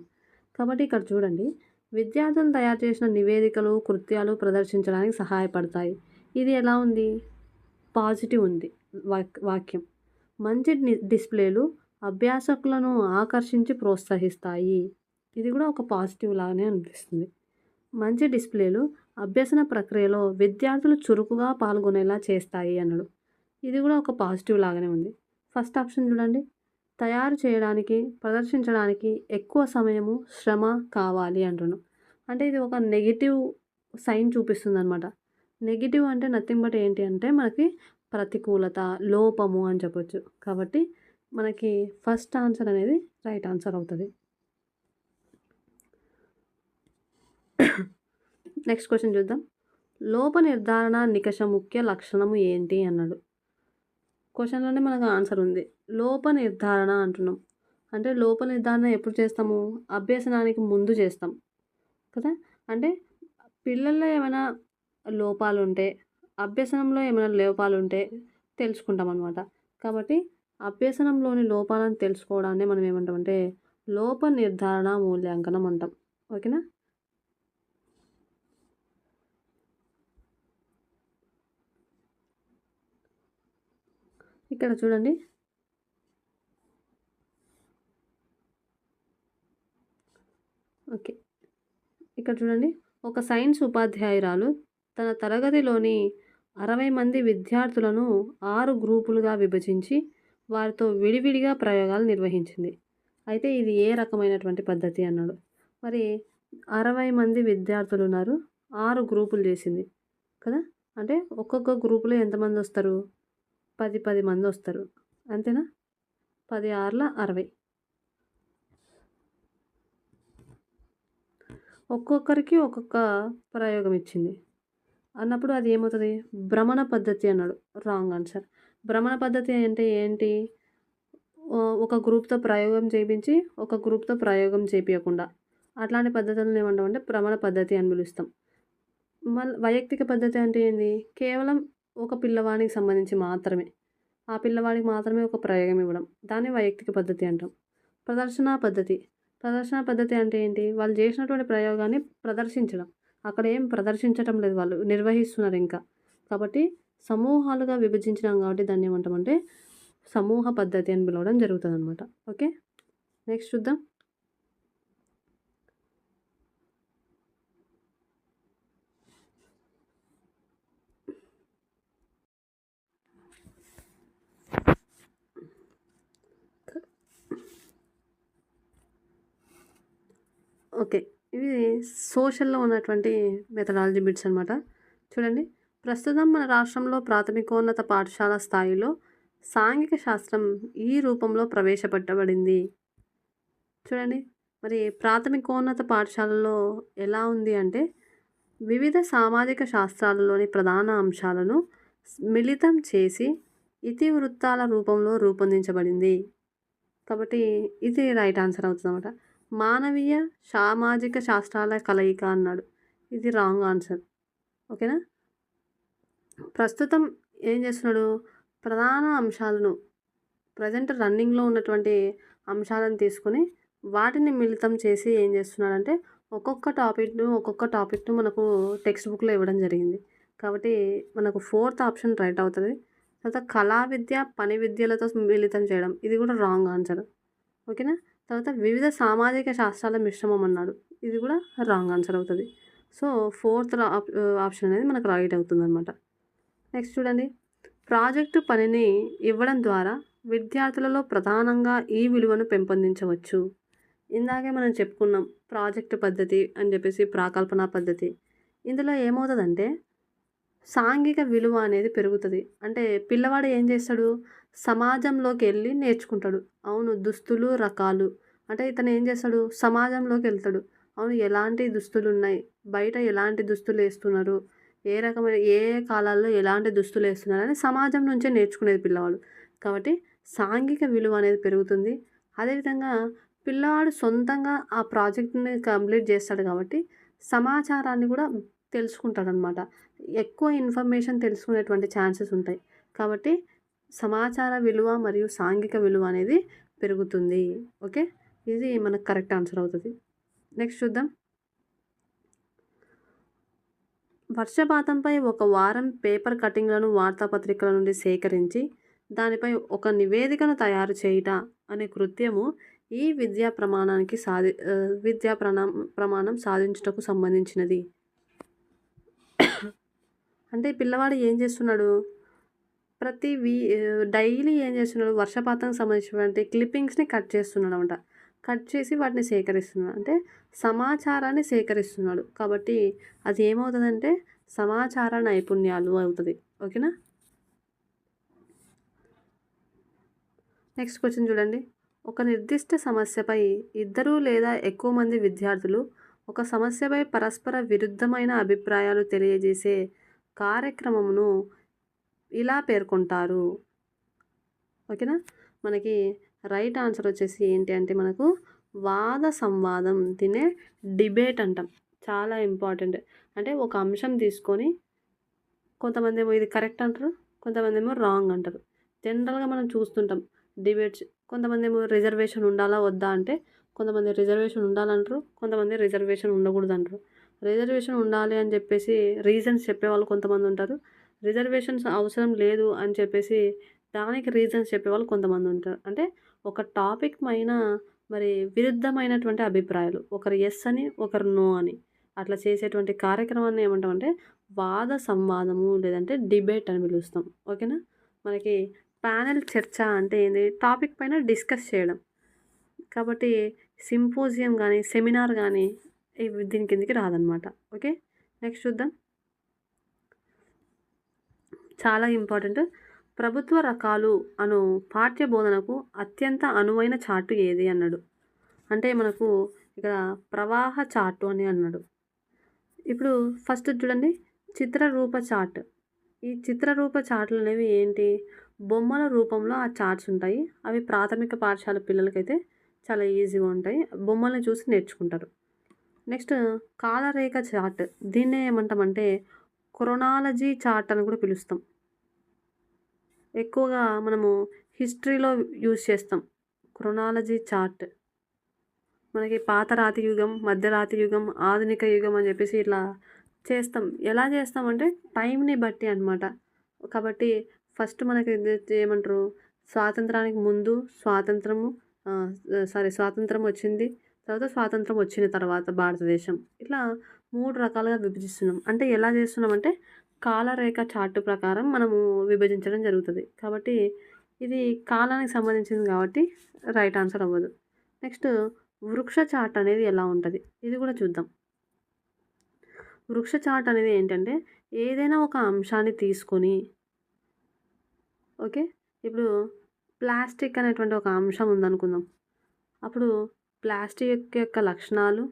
A: కాబట్టి ఇక్కడ చూడండి. విద్యార్థులు తయారు చేసిన నివేదికలు, కృత్యాలు ప్రదర్శించడానికి సహాయపడతాయి. ఇది ఎలా ఉంది? పాజిటివ్ ఉంది వాక్యం. మంచి డిస్ప్లేలు అభ్యాసకులను ఆకర్షించి ప్రోత్సహిస్తాయి. ఇది కూడా ఒక పాజిటివ్ లాగానే అనిపిస్తుంది. మంచి డిస్ప్లేలు అభ్యసన ప్రక్రియలో విద్యార్థులు చురుకుగా పాల్గొనేలా చేస్తాయి అన్నాడు. ఇది కూడా ఒక పాజిటివ్ లాగానే ఉంది. ఫస్ట్ ఆప్షన్ చూడండి. తయారు చేయడానికి, ప్రదర్శించడానికి ఎక్కువ సమయము, శ్రమ కావాలి అంటున్నాం. అంటే ఇది ఒక నెగెటివ్ సైన్ చూపిస్తుందనమాట. నెగెటివ్ అంటే నథింగ్ బట్ ఏంటి అంటే మనకి ప్రతికూలత, లోపము అని చెప్పొచ్చు. కాబట్టి మనకి ఫస్ట్ ఆన్సర్ అనేది రైట్ ఆన్సర్ అవుతది. నెక్స్ట్ క్వెషన్ చూద్దాం. లోప నిర్ధారణ నికష ముఖ్య లక్షణము ఏంటి అన్నాడు. క్వెషన్‌లోనే మనకు ఆన్సర్ ఉంది. లోప నిర్ధారణ అంటున్నాం. అంటే లోప నిర్ధారణ ఎప్పుడు చేస్తాము? అభ్యసనానికి ముందు చేస్తాం కదా! అంటే పిల్లల్లో ఏమైనా లోపాలుంటే, అభ్యసనంలో ఏమైనా లోపాలుంటే తెలుసుకుంటామనమాట. కాబట్టి అభ్యసనంలోని లోపాలను తెలుసుకోవడాన్ని మనం ఏమంటామంటే లోప నిర్ధారణ మూల్యాంకనం అంటాం. ఓకేనా? ఇక్కడ చూడండి. ఓకే. ఇక్కడ చూడండి. ఒక సైన్స్ ఉపాధ్యాయురాలు తన తరగతిలోని 60 మంది విద్యార్థులను 6 గ్రూపులుగా విభజించి వారితో విడివిడిగా ప్రయోగాలు నిర్వహించింది. అయితే ఇది ఏ రకమైనటువంటి పద్ధతి అన్నాడు. మరి 60 మంది విద్యార్థులున్నారు. 6 గ్రూపులు చేసింది కదా! అంటే ఒక్కొక్క గ్రూప్‌లో ఎంతమందొస్తారు? 10 మందొస్తారు. అంతేనా? 10 ఆరుల 60. ఒక్కొక్కరికి ఒక్కొక్క ప్రయోగం ఇచ్చింది. అన్నప్పుడు అది ఏమవుతది? భ్రమణ పద్ధతి అన్నాడు. Wrong answer. భ్రమణ పద్ధతి అంటే ఏంటి? ఒక గ్రూప్‌తో ప్రయోగం చేపించి, ఒక గ్రూప్‌తో ప్రయోగం చేపియకుండా. అట్లాంటి పద్ధతులను ఏమంటామంటే భ్రమణ పద్ధతి అని పిలుస్తాం. వైయక్తిక పద్ధతి అంటే ఏంది? కేవలం ఒక పిల్లవానికి సంబంధించి మాత్రమే. ఆ పిల్లవాడికి మాత్రమే ఒక ప్రయోగం ఇవ్వడం. దాన్ని వైయక్తిక పద్ధతి అంటాం. ప్రదర్శనా పద్ధతి. ప్రదర్శనా పద్ధతి అంటే ఏంటి? వాళ్ళు చేసినటువంటి ప్రయోగాన్ని ప్రదర్శించడం. అక్కడ ఏం ప్రదర్శించటం లేదు వాళ్ళు. నిర్వహిస్తున్నారు ఇంకా. కాబట్టి సమూహాలుగా విభజించినాం కాబట్టి దాన్ని ఏమంటామంటే సమూహ పద్ధతి అని పిలవడం జరుగుతదనమాట. ఓకే. నెక్స్ట్ చూద్దాం. ఓకే. ఇవి సోషల్‌లో ఉన్నటువంటి మెథడాలజీ బిట్స్ అనమాట. చూడండి. ప్రస్తుతం మన రాష్ట్రంలో ప్రాథమికోన్నత పాఠశాల స్థాయిలో సాంఘిక శాస్త్రం ఈ రూపంలో ప్రవేశపెట్టబడింది. చూడండి. మరి ప్రాథమికోన్నత పాఠశాలలో ఎలా ఉంది అంటే వివిధ సామాజిక శాస్త్రాలలోని ప్రధాన అంశాలను మిళితం చేసి ఇతివృత్తాల రూపంలో రూపొందించబడింది. కాబట్టి ఇది రైట్ ఆన్సర్ అవుతుందన్నమాట. మానవీయ, సామాజిక శాస్త్రాల కలయిక అన్నాడు. ఇది రాంగ్ ఆన్సర్. ఓకేనా? ప్రస్తుతం ఏం చేస్తున్నాడు? ప్రధాన అంశాలను ప్రజెంట్ రన్నింగ్‌లో ఉన్నటువంటి అంశాలను తీసుకొని వాటిని మిళితం చేసి ఏం చేస్తున్నాడంటే ఒక్కొక్క టాపిక్‌ను మనకు టెక్స్ట్ బుక్‌లో ఇవ్వడం జరిగింది. కాబట్టి మనకు ఫోర్త్ ఆప్షన్ రైట్ అవుతది. తర్వాత కళా విద్య, పని విద్యలతో మిళితం చేయడం. ఇది కూడా రాంగ్ ఆన్సర్. ఓకేనా? తర్వాత వివిధ సామాజిక శాస్త్రాల మిశ్రమం అన్నాడు. ఇది కూడా రాంగ్ ఆన్సర్ అవుతది. సో, ఫోర్త్ ఆప్షన్ అనేది మనకు రైట్ అవుతుందనమాట. నెక్స్ట్ చూడండి. ప్రాజెక్టు పనిని ఇవ్వడం ద్వారా విద్యార్థులలో ప్రధానంగా ఈ విలువను పెంపొందించవచ్చు. ఇందాకే మనం చెప్పుకున్నాం. ప్రాజెక్ట్ పద్ధతి అని చెప్పేసి ప్రాకల్పన పద్ధతి. ఇందులో ఏమవుతదంటే సాంఘిక విలువ అనేది పెరుగుతది. అంటే పిల్లవాడు ఏం చేస్తాడు? సమాజంలోకెళ్ళి నేర్చుకుంటాడు. అవును. దుస్తులు రకాలు. అంటే ఇతను ఏం చేస్తాడు? సమాజంలోకెళ్తాడు. అవును. ఎలాంటి దుస్తులున్నాయి? బయట ఎలాంటి దుస్తులేస్తున్నారు? ఏ కాలాల్లో ఎలాంటి దుస్తులేస్తున్నారని సమాజం నుంచే నేర్చుకునేది పిల్లవాడు. కాబట్టి సాంఘిక విలువ అనేది పెరుగుతుంది. అదేవిధంగా పిల్లవాడు సొంతంగా ఆ ప్రాజెక్ట్‌ని కంప్లీట్ చేస్తాడు కాబట్టి సమాచారాన్ని కూడా తెలుసుకుంటాడనమాట. ఎక్కువ ఇన్ఫర్మేషన్ తెలుసుకునేటువంటి ఛాన్సెస్ ఉంటాయి. కాబట్టి సమాచార విలువ మరియు సాంఘిక విలువ అనేది పెరుగుతుంది. ఓకే. ఇది మనకు కరెక్ట్ ఆన్సర్ అవుతది. నెక్స్ట్ చూద్దాం. వర్షపాతంపై ఒక వారం పేపర్ కటింగ్‌లను వార్తాపత్రికల నుండి సేకరించి దానిపై ఒక నివేదికను తయారు చేయుట అనే కృత్యము ఈ విద్యా ప్రమాణం సాధించుటకు సంబంధించినది. అంటే పిల్లవాడు ఏం చేస్తున్నాడు? డైలీ ఏం చేస్తున్నాడు, వర్షపాతానికి సంబంధించినటువంటి క్లిప్పింగ్స్ని కట్ చేస్తున్నాడు అనమాట. కట్ చేసి వాటిని సేకరిస్తున్నాడు, అంటే సమాచారాన్ని సేకరిస్తున్నాడు. కాబట్టి అది ఏమవుతుందంటే సమాచార నైపుణ్యాలు అవుతుంది. ఓకేనా. నెక్స్ట్ క్వశ్చన్ చూడండి. ఒక నిర్దిష్ట సమస్యపై ఇద్దరు లేదా ఎక్కువ మంది విద్యార్థులు ఒక సమస్యపై పరస్పర విరుద్ధమైన అభిప్రాయాలు తెలియజేసే కార్యక్రమమును ఇలా పేర్కొంటారు. ఓకేనా. మనకి రైట్ ఆన్సర్ వచ్చేసి ఏంటి అంటే మనకు వాద సంవాదం, దీన్నే డిబేట్ అంటాం. చాలా ఇంపార్టెంట్. అంటే ఒక అంశం తీసుకొని కొంతమంది ఏమో ఇది కరెక్ట్ అంటారు, కొంతమంది ఏమో రాంగ్ అంటారు. జనరల్గా మనం చూస్తుంటాం డిబేట్స్. కొంతమంది ఏమో రిజర్వేషన్ ఉండాలా వద్దా అంటే కొంతమంది రిజర్వేషన్ ఉండాలంటారు, కొంతమంది రిజర్వేషన్ ఉండకూడదు అంటారు. రిజర్వేషన్ ఉండాలి అని చెప్పేసి రీజన్స్ చెప్పేవాళ్ళు కొంతమంది ఉంటారు. రిజర్వేషన్స్ అవసరం లేదు అని చెప్పేసి దానికి రీజన్స్ చెప్పేవాళ్ళు కొంతమంది ఉంటారు. అంటే ఒక టాపిక్ పైన మరి విరుద్ధమైనటువంటి అభిప్రాయాలు, ఒకరు ఎస్ అని ఒకరు నో అని అట్లా చేసేటువంటి కార్యక్రమాన్ని ఏమంటామంటే వాద సంవాదము లేదంటే డిబేట్ అని పిలుస్తాం. ఓకేనా. మనకి ప్యానెల్ చర్చ అంటే ఏంది, టాపిక్ పైన డిస్కస్ చేయడం. కాబట్టి సింపోజియం కానీ సెమినార్ కానీ దీని కిందికి రాదనమాట. ఓకే. నెక్స్ట్ చూద్దాం. చాలా ఇంపార్టెంట్. ప్రభుత్వ రకాలు అను పాఠ్య బోధనకు అత్యంత అనువైన చార్టు ఏది అన్నాడు. అంటే మనకు ఇక్కడ ప్రవాహ చార్టు అని అన్నాడు. ఇప్పుడు ఫస్ట్ చూడండి, చిత్రరూప చార్ట్. ఈ చిత్రరూప చార్ట్లు అనేవి ఏంటి, బొమ్మల రూపంలో ఆ చార్ట్స్ ఉంటాయి. అవి ప్రాథమిక పాఠశాల పిల్లలకైతే చాలా ఈజీగా ఉంటాయి, బొమ్మల్ని చూసి నేర్చుకుంటారు. నెక్స్ట్ కాలరేఖ చార్ట్, దీన్నే ఏమంటామంటే క్రొనాలజీ చార్ట్ అని కూడా పిలుస్తాం. ఎక్కువగా మనము హిస్టరీలో యూజ్ చేస్తాం క్రొనాలజీ చార్ట్. మనకి పాత రాతి యుగం, మధ్య రాతి యుగం, ఆధునిక యుగం అని చెప్పేసి ఇట్లా చేస్తాం. ఎలా చేస్తామంటే టైంని బట్టి అనమాట. కాబట్టి ఫస్ట్ మనకి ఏమంటారు, స్వాతంత్రానికి ముందు స్వాతంత్రం వచ్చింది, తర్వాత స్వాతంత్రం వచ్చిన తర్వాత భారతదేశం, ఇట్లా 3 రకాలుగా విభజిస్తున్నాం. అంటే ఎలా చేస్తున్నామంటే కాలరేఖ చార్టు ప్రకారం మనము విభజించడం జరుగుతుంది. కాబట్టి ఇది కాలానికి సంబంధించింది కాబట్టి రైట్ ఆన్సర్ అవ్వదు. నెక్స్ట్ వృక్ష చార్ట్ అనేది ఎలా ఉంటుంది, ఇది కూడా చూద్దాం. వృక్ష చార్ట్ అనేది ఏంటంటే ఏదైనా ఒక అంశాన్ని తీసుకొని, ఓకే, ఇప్పుడు ప్లాస్టిక్ అనేటువంటి ఒక అంశం ఉందనుకుందాం. అప్పుడు ప్లాస్టిక్ యొక్క లక్షణాలు,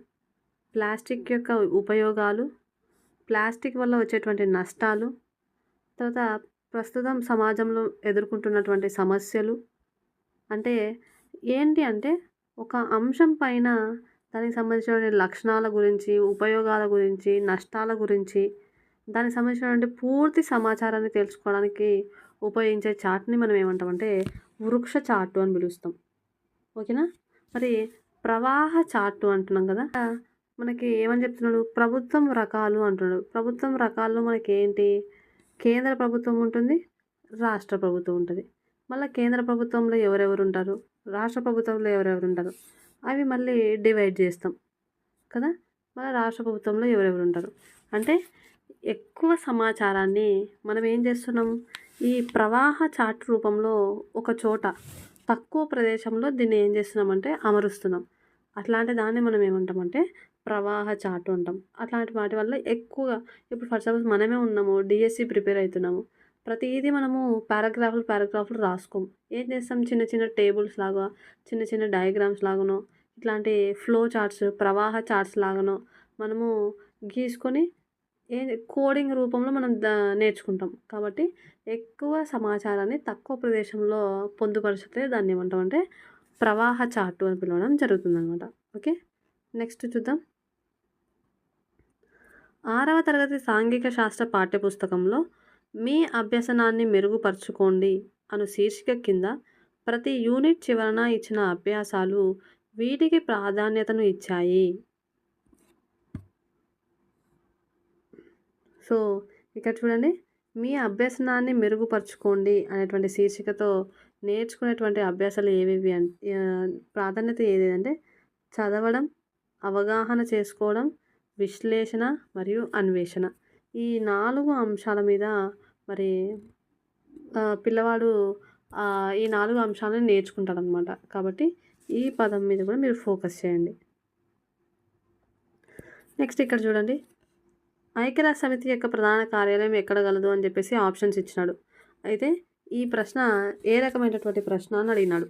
A: ప్లాస్టిక్ యొక్క ఉపయోగాలు, ప్లాస్టిక్ వల్ల వచ్చేటువంటి నష్టాలు, తర్వాత ప్రస్తుతం సమాజంలో ఎదుర్కొంటున్నటువంటి సమస్యలు, అంటే ఏంటి అంటే ఒక అంశం పైన దానికి సంబంధించినటువంటి లక్షణాల గురించి, ఉపయోగాల గురించి, నష్టాల గురించి, దానికి సంబంధించినటువంటి పూర్తి సమాచారాన్ని తెలుసుకోవడానికి ఉపయోగించే చార్ట్ని మనం ఏమంటామంటే వృక్ష చార్టు అని పిలుస్తాం. ఓకేనా. మరి ప్రవాహ చార్టు అంటున్నాం కదా, మనకి ఏమని చెప్తున్నాడు, ప్రభుత్వం రకాలు అంటున్నాడు. ప్రభుత్వం రకాల్లో మనకి ఏంటి, కేంద్ర ప్రభుత్వం ఉంటుంది, రాష్ట్ర ప్రభుత్వం ఉంటుంది. మళ్ళీ కేంద్ర ప్రభుత్వంలో ఎవరెవరు ఉంటారు, రాష్ట్ర ప్రభుత్వంలో ఎవరెవరు ఉంటారు, అవి మళ్ళీ డివైడ్ చేస్తాం కదా. మళ్ళీ రాష్ట్ర ప్రభుత్వంలో ఎవరెవరు ఉంటారు అంటే ఎక్కువ సమాచారాన్ని మనం ఏం చేస్తున్నాం, ఈ ప్రవాహ చార్ట్ రూపంలో ఒక చోట తక్కువ ప్రదేశంలో దీన్ని ఏం చేస్తున్నామంటే అమరుస్తున్నాం. అట్లాంటి దాన్ని మనం ఏమంటామంటే ప్రవాహ చార్ట్ అంటాం. అట్లాంటి వాటి వల్ల ఎక్కువగా, ఇప్పుడు ఫర్ సపోజ్ మనమే ఉన్నాము, డిఎస్సి ప్రిపేర్ అవుతున్నాము, ప్రతిదీ మనము పారాగ్రాఫ్లు రాసుకోం. ఏం చేస్తాం, చిన్న చిన్న టేబుల్స్ లాగా, చిన్న చిన్న డయాగ్రామ్స్ లాగానో, ఇట్లాంటి ఫ్లో చార్ట్స్, ప్రవాహ చార్ట్స్ లాగానో మనము గీసుకొని కోడింగ్ రూపంలో మనం నేర్చుకుంటాం. కాబట్టి ఎక్కువ సమాచారాన్ని తక్కువ ప్రదేశంలో పొందుపరిచితే దాన్ని ఏమంటామంటే ప్రవాహ చార్టు అని పిలవడం జరుగుతుందన్నమాట. ఓకే. నెక్స్ట్ చూద్దాం. 6వ తరగతి సాంఘిక శాస్త్ర పాఠ్యపుస్తకంలో మీ అభ్యసనాన్ని మెరుగుపరుచుకోండి అను శీర్షిక కింద ప్రతి యూనిట్ చివరన ఇచ్చిన అభ్యాసాలు వీటికి ప్రాధాన్యతను ఇచ్చాయి. సో ఇక్కడ చూడండి, మీ అభ్యసనాన్ని మెరుగుపరుచుకోండి అనేటువంటి శీర్షికతో నేర్చుకునేటువంటి అభ్యాసాలు ఏవేవి అంటే ప్రాధాన్యత ఏదేదంటే చదవడం, అవగాహన చేసుకోవడం, విశ్లేషణ మరియు అన్వేషణ. ఈ 4 అంశాల మీద మరి పిల్లవాడు ఈ 4 అంశాలను నేర్చుకుంటాడనమాట. కాబట్టి ఈ పదం మీద కూడా మీరు ఫోకస్ చేయండి. నెక్స్ట్ ఇక్కడ చూడండి. ఐక్యరాజ్య సమితి యొక్క ప్రధాన కార్యాలయం ఎక్కడ గలదు అని చెప్పేసి ఆప్షన్స్ ఇచ్చినాడు. అయితే ఈ ప్రశ్న ఏ రకమైనటువంటి ప్రశ్న అని అడిగినాడు.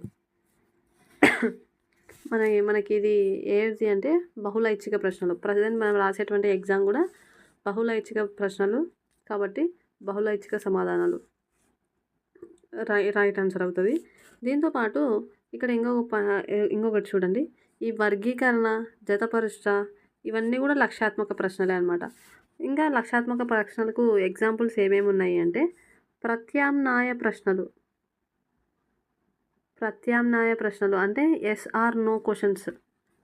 A: మనకి ఇది ఏది అంటే బహుళ ఐచ్ఛిక ప్రశ్నలు. ప్రజెంట్ మనం రాసేటువంటి ఎగ్జామ్ కూడా బహుళ ఐచ్ఛిక ప్రశ్నలు కాబట్టి బహుళ ఐచ్ఛిక సమాధానాలు రైట్ ఆన్సర్ అవుతుంది. దీంతోపాటు ఇక్కడ ఇంకొకటి చూడండి. ఈ వర్గీకరణ, జతపరుష్ట ఇవన్నీ కూడా లక్ష్యాత్మక ప్రశ్నలే అనమాట. ఇంకా లక్ష్యాత్మక ప్రశ్నలకు ఎగ్జాంపుల్స్ ఏమేమి ఉన్నాయి అంటే ప్రత్యామ్నాయ ప్రశ్నలు అంటే ఎస్ ఆర్ నో క్వశ్చన్స్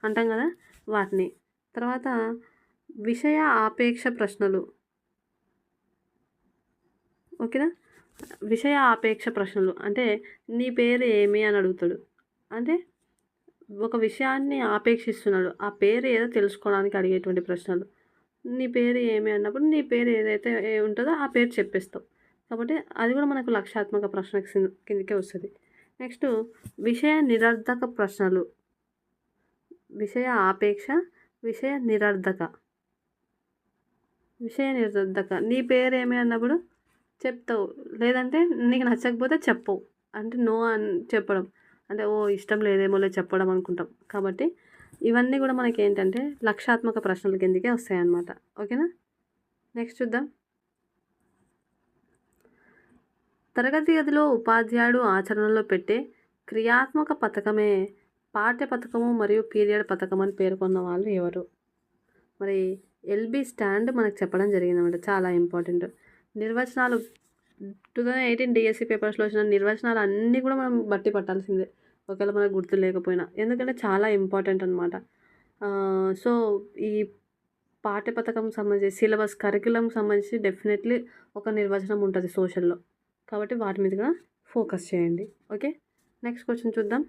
A: అంటాం కదా వాటిని. తర్వాత విషయ ఆపేక్ష ప్రశ్నలు, ఓకేనా. విషయ ఆపేక్ష ప్రశ్నలు అంటే నీ పేరు ఏమి అని అడుగుతాడు. అంటే ఒక విషయాన్ని ఆపేక్షిస్తున్నాడు, ఆ పేరు ఏదో తెలుసుకోవడానికి అడిగేటువంటి ప్రశ్నలు. నీ పేరు ఏమి అన్నప్పుడు నీ పేరు ఏదైతే ఉంటుందో ఆ పేరు చెప్పేస్తావు. కాబట్టి అది కూడా మనకు లక్ష్యాత్మక ప్రశ్న కిందకే వస్తుంది. నెక్స్ట్ విషయ నిరర్ధక ప్రశ్నలు. విషయ ఆపేక్ష, విషయ నిరర్ధక. నీ పేరు ఏమి అన్నప్పుడు చెప్తావు, లేదంటే నీకు నచ్చకపోతే చెప్పవు. అంటే నో అని చెప్పడం అంటే ఇష్టం లేదేమోలే చెప్పడం అనుకుంటాం. కాబట్టి ఇవన్నీ కూడా మనకి ఏంటంటే లక్ష్యాత్మక ప్రశ్నల కిందకే వస్తాయి అన్నమాట. ఓకేనా. నెక్స్ట్ చూద్దాం. తరగతి గదిలో ఉపాధ్యాయుడు ఆచరణలో పెట్టే క్రియాత్మక పథకమే పాఠ్య పథకము మరియు పీరియడ్ పథకం అని పేర్కొన్న వాళ్ళు ఎవరు? మరి ఎల్బి స్టాండ్ మనకు చెప్పడం జరిగిందన్నమాట. చాలా ఇంపార్టెంట్ నిర్వచనాలు. 2018 డిఎస్సి పేపర్స్లో వచ్చిన నిర్వచనాలు అన్నీ కూడా మనం బట్టి పట్టాల్సిందే, ఒకవేళ మనకు గుర్తు లేకపోయినా, ఎందుకంటే చాలా ఇంపార్టెంట్ అనమాట. సో ఈ పాఠ్య పథకం సంబంధించి సిలబస్ కరికులం సంబంధించి డెఫినెట్లీ ఒక నిర్వచనం ఉంటుంది సోషల్లో. కాబట్టి వాటి మీద కూడా ఫోకస్ చేయండి. ఓకే. నెక్స్ట్ క్వశ్చన్ చూద్దాం.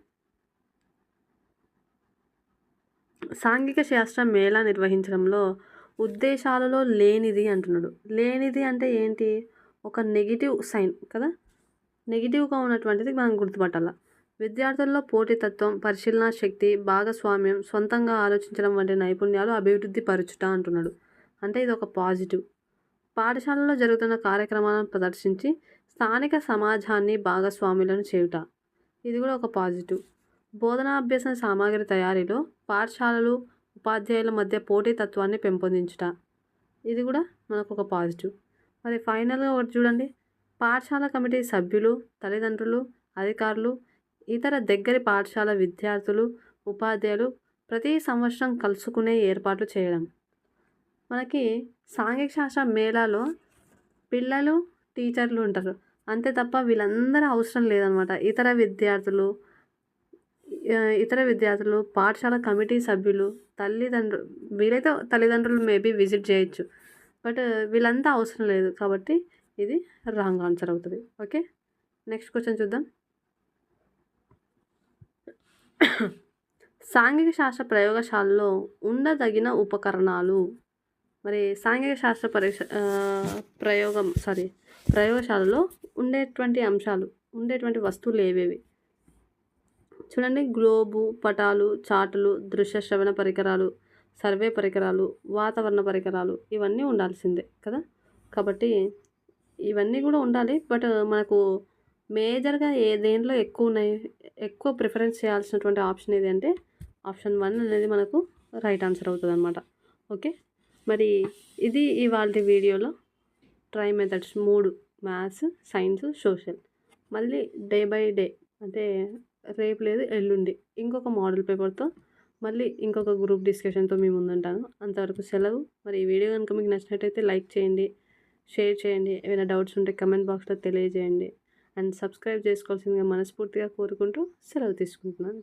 A: సాంఘిక శాస్త్ర మేళా నిర్వహించడంలో ఉద్దేశాలలో లేనిది అంటున్నాడు. లేనిది అంటే ఏంటి? ఒక నెగిటివ్ సైన్ కదా, నెగిటివ్గా ఉన్నటువంటిది మనం గుర్తుపట్టాల. విద్యార్థుల్లో పోటీతత్వం, పరిశీలన శక్తి, భాగస్వామ్యం, సొంతంగా ఆలోచించడం వంటి నైపుణ్యాలు అభివృద్ధి పరుచుట అంటున్నాడు. అంటే ఇది ఒక పాజిటివ్. పాఠశాలలో జరుగుతున్న కార్యక్రమాలను ప్రదర్శించి స్థానిక సమాజాన్ని భాగస్వాములను చేయుట, ఇది కూడా ఒక పాజిటివ్. బోధనా అభ్యసన సామాగ్రి తయారీలో పాఠశాలలు ఉపాధ్యాయుల మధ్య పోటీతత్వాన్ని పెంపొందించుట, ఇది కూడా మనకు ఒక పాజిటివ్. మరి ఫైనల్గా ఒకటి చూడండి. పాఠశాల కమిటీ సభ్యులు, తల్లిదండ్రులు, అధికారులు, ఇతర దగ్గరి పాఠశాల విద్యార్థులు, ఉపాధ్యాయులు ప్రతి సంవత్సరం కలుసుకునే ఏర్పాట్లు చేయడం. మనకి సాంఘిక శాస్త్ర మేళాలో పిల్లలు, టీచర్లు ఉంటారు అంతే తప్ప వీళ్ళందరూ అవసరం లేదనమాట. ఇతర విద్యార్థులు, పాఠశాల కమిటీ సభ్యులు, వీలైతే తల్లిదండ్రులు మేబీ విజిట్ చేయొచ్చు, బట్ వీళ్ళంతా అవసరం లేదు. కాబట్టి ఇది రాంగ్ ఆన్సర్ అవుతుంది. ఓకే. నెక్స్ట్ క్వశ్చన్ చూద్దాం. సాంఘిక శాస్త్ర ప్రయోగశాలలో ఉండదగిన ఉపకరణాలు. మరి సాంఘిక శాస్త్ర ప్రయోగశాలలో ఉండేటువంటి వస్తువులు ఏవేవి? చూడండి. గ్లోబు, పటాలు, చార్టులు, దృశ్య శ్రవణ పరికరాలు, సర్వే పరికరాలు, వాతావరణ పరికరాలు, ఇవన్నీ ఉండాల్సిందే కదా. కాబట్టి ఇవన్నీ కూడా ఉండాలి. బట్ మనకు మేజర్గా దేంట్లో ఎక్కువ ప్రిఫరెన్స్ చేయాల్సినటువంటి ఆప్షన్ ఏది అంటే ఆప్షన్ 1 అనేది మనకు రైట్ ఆన్సర్ అవుతుంది అనమాట. ఓకే. మరి ఇది ఇవాళ వీడియోలో try methods 3, maths, science, social. మళ్ళీ డే బై డే అంటే రేపు లేదు ఎల్లుండి ఇంకొక మోడల్ పేపర్తో మళ్ళీ ఇంకొక గ్రూప్ డిస్కషన్తో మీ ముందుంటాను. అంతవరకు సెలవు. మరి ఈ వీడియో కనుక మీకు నచ్చినట్టయితే లైక్ చేయండి, షేర్ చేయండి. ఏమైనా డౌట్స్ ఉంటే కమెంట్ బాక్స్లో తెలియజేయండి. అండ్ సబ్స్క్రైబ్ చేసుకోవాల్సిందిగా మనస్ఫూర్తిగా కోరుకుంటూ సెలవు తీసుకుంటున్నాను.